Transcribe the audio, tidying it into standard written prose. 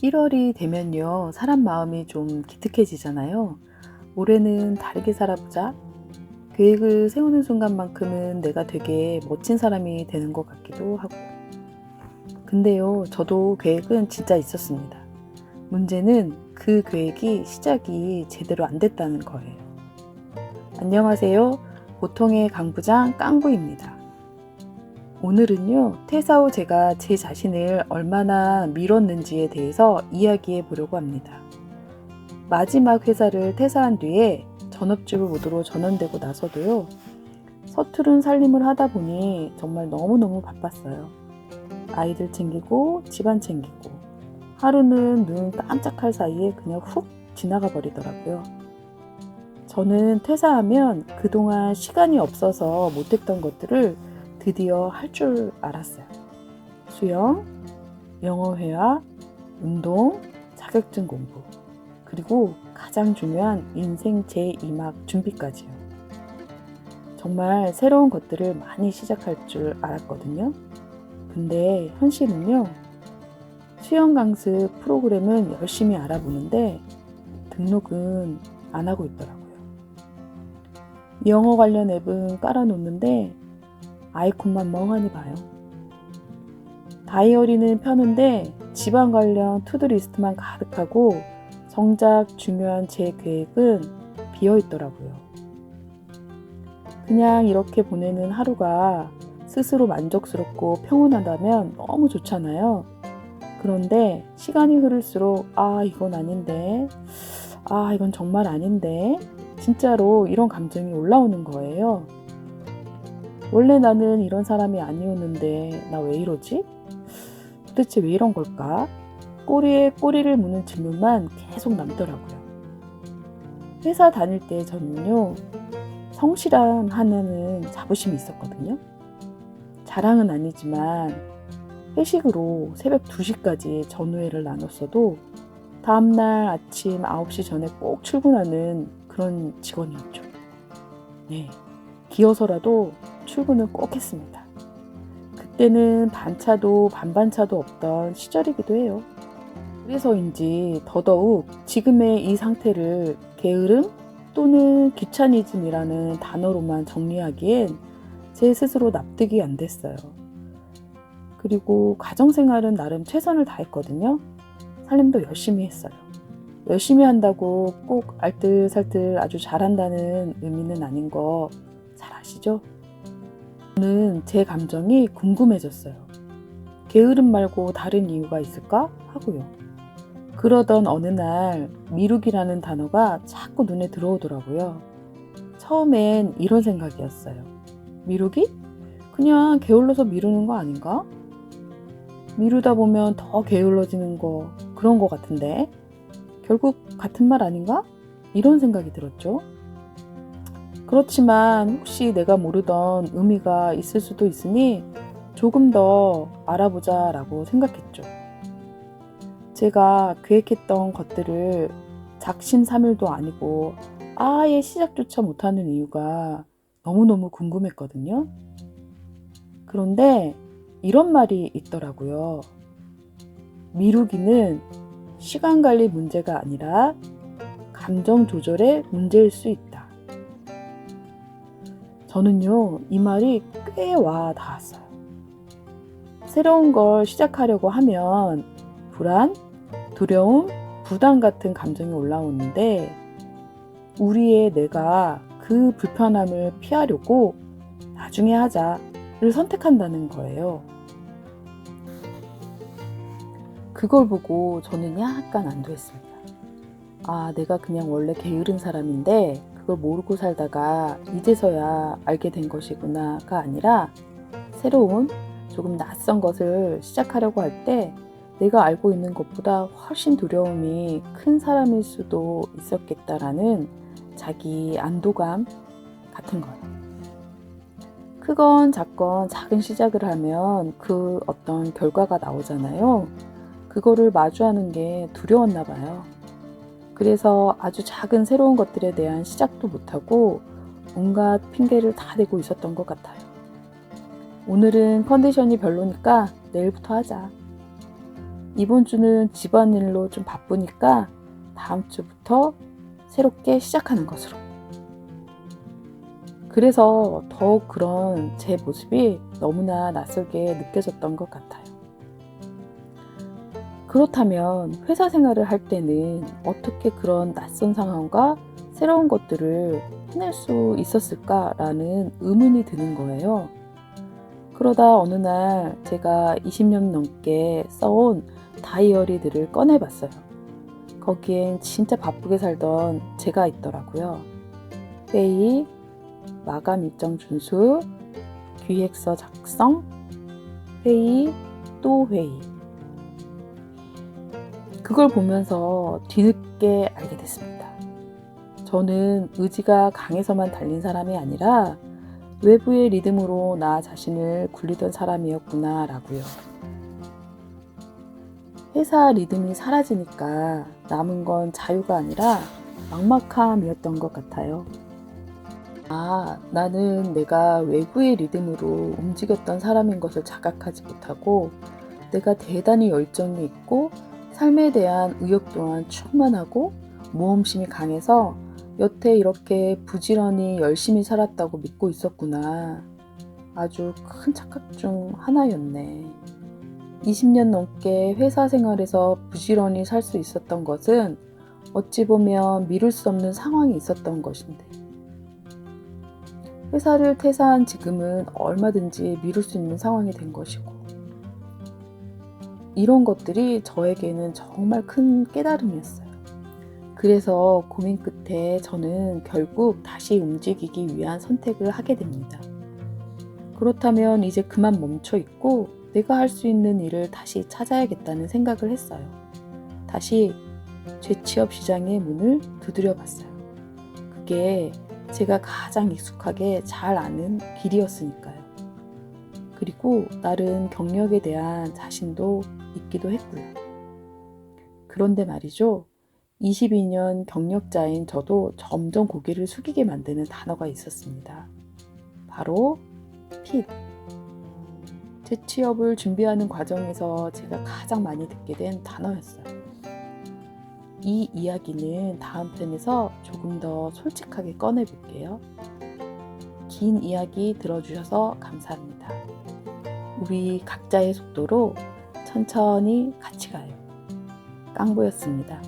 1월이 되면요, 사람 마음이 좀 기특해지잖아요. 올해는 다르게 살아보자. 계획을 세우는 순간만큼은 내가 되게 멋진 사람이 되는 것 같기도 하고. 근데요, 저도 계획은 진짜 있었습니다. 문제는 그 계획이 시작이 제대로 안 됐다는 거예요. 안녕하세요. 보통의 강부장 깡부입니다. 오늘은요, 퇴사 후 제가 제 자신을 얼마나 미뤘는지에 대해서 이야기해 보려고 합니다. 마지막 회사를 퇴사한 뒤에 전업주부 모드로 전환되고 나서도요, 서투른 살림을 하다 보니 정말 너무너무 바빴어요. 아이들 챙기고 집안 챙기고 하루는 눈 깜짝할 사이에 그냥 훅 지나가 버리더라고요. 저는 퇴사하면 그동안 시간이 없어서 못했던 것들을 드디어 할 줄 알았어요. 수영, 영어 회화, 운동, 자격증 공부, 그리고 가장 중요한 인생 제2막 준비까지요. 정말 새로운 것들을 많이 시작할 줄 알았거든요. 근데 현실은요, 수영 강습 프로그램은 열심히 알아보는데 등록은 안 하고 있더라고요. 영어 관련 앱은 깔아놓는데 아이콘만 멍하니 봐요. 다이어리는 펴는데 집안 관련 투두리스트만 가득하고 정작 중요한 제 계획은 비어있더라고요. 그냥 이렇게 보내는 하루가 스스로 만족스럽고 평온하다면 너무 좋잖아요. 그런데 시간이 흐를수록 이건 아닌데, 이건 정말 아닌데, 진짜로 이런 감정이 올라오는 거예요. 원래 나는 이런 사람이 아니었는데 나 왜 이러지? 도대체 왜 이런 걸까? 꼬리에 꼬리를 무는 질문만 계속 남더라고요. 회사 다닐 때 저는요, 성실한 하나는 자부심이 있었거든요. 자랑은 아니지만 회식으로 새벽 2시까지 전우회를 나눴어도 다음날 아침 9시 전에 꼭 출근하는 그런 직원이었죠. 네, 기어서라도 출근을 꼭 했습니다. 그때는 반차도 반반차도 없던 시절이기도 해요. 그래서인지 더더욱 지금의 이 상태를 게으름 또는 귀차니즘이라는 단어로만 정리하기엔 제 스스로 납득이 안 됐어요. 그리고 가정생활은 나름 최선을 다했거든요. 살림도 열심히 했어요. 열심히 한다고 꼭 알뜰살뜰 아주 잘한다는 의미는 아닌 거 잘 아시죠? 저는 제 감정이 궁금해졌어요. 게으름 말고 다른 이유가 있을까? 하고요. 그러던 어느 날 미루기라는 단어가 자꾸 눈에 들어오더라고요. 처음엔 이런 생각이었어요. 미루기? 그냥 게을러서 미루는 거 아닌가? 미루다 보면 더 게을러지는 거 그런 거 같은데 결국 같은 말 아닌가? 이런 생각이 들었죠. 그렇지만 혹시 내가 모르던 의미가 있을 수도 있으니 조금 더 알아보자 라고 생각했죠. 제가 계획했던 것들을 작심삼일도 아니고 아예 시작조차 못하는 이유가 너무너무 궁금했거든요. 그런데 이런 말이 있더라고요. 미루기는 시간 관리 문제가 아니라 감정 조절의 문제일 수 있다. 저는요, 이 말이 꽤 와 닿았어요. 새로운 걸 시작하려고 하면 불안, 두려움, 부담 같은 감정이 올라오는데 우리의 뇌가 그 불편함을 피하려고 나중에 하자를 선택한다는 거예요. 그걸 보고 저는 약간 안도했습니다. 내가 그냥 원래 게으른 사람인데 그걸 모르고 살다가 이제서야 알게 된 것이구나가 아니라 새로운 조금 낯선 것을 시작하려고 할 때 내가 알고 있는 것보다 훨씬 두려움이 큰 사람일 수도 있었겠다라는 자기 안도감 같은 거예요. 크건 작건 작은 시작을 하면 그 어떤 결과가 나오잖아요. 그거를 마주하는 게 두려웠나 봐요. 그래서 아주 작은 새로운 것들에 대한 시작도 못하고 온갖 핑계를 다 대고 있었던 것 같아요. 오늘은 컨디션이 별로니까 내일부터 하자. 이번 주는 집안일로 좀 바쁘니까 다음 주부터 새롭게 시작하는 것으로. 그래서 더욱 그런 제 모습이 너무나 낯설게 느껴졌던 것 같아요. 그렇다면 회사 생활을 할 때는 어떻게 그런 낯선 상황과 새로운 것들을 해낼 수 있었을까라는 의문이 드는 거예요. 그러다 어느 날 제가 20년 넘게 써온 다이어리들을 꺼내봤어요. 거기엔 진짜 바쁘게 살던 제가 있더라고요. 회의, 마감 일정 준수, 기획서 작성, 회의, 또 회의. 그걸 보면서 뒤늦게 알게 됐습니다. 저는 의지가 강해서만 달린 사람이 아니라 외부의 리듬으로 나 자신을 굴리던 사람이었구나 라고요. 회사 리듬이 사라지니까 남은 건 자유가 아니라 막막함이었던 것 같아요. 나는 내가 외부의 리듬으로 움직였던 사람인 것을 자각하지 못하고 내가 대단히 열정이 있고 삶에 대한 의욕 또한 충만하고 모험심이 강해서 여태 이렇게 부지런히 열심히 살았다고 믿고 있었구나. 아주 큰 착각 중 하나였네. 20년 넘게 회사 생활에서 부지런히 살 수 있었던 것은 어찌 보면 미룰 수 없는 상황이 있었던 것인데 회사를 퇴사한 지금은 얼마든지 미룰 수 있는 상황이 된 것이고 이런 것들이 저에게는 정말 큰 깨달음이었어요. 그래서 고민 끝에 저는 결국 다시 움직이기 위한 선택을 하게 됩니다. 그렇다면 이제 그만 멈춰 있고 내가 할 수 있는 일을 다시 찾아야겠다는 생각을 했어요. 다시 재취업 시장의 문을 두드려 봤어요. 그게 제가 가장 익숙하게 잘 아는 길이었으니까요. 그리고 나름 경력에 대한 자신도 있기도 했고요. 그런데 말이죠. 22년 경력자인 저도 점점 고개를 숙이게 만드는 단어가 있었습니다. 바로 핏. 재취업을 준비하는 과정에서 제가 가장 많이 듣게 된 단어였어요. 이 이야기는 다음 편에서 조금 더 솔직하게 꺼내볼게요. 긴 이야기 들어주셔서 감사합니다. 우리 각자의 속도로 천천히 같이 가요. 깡보였습니다.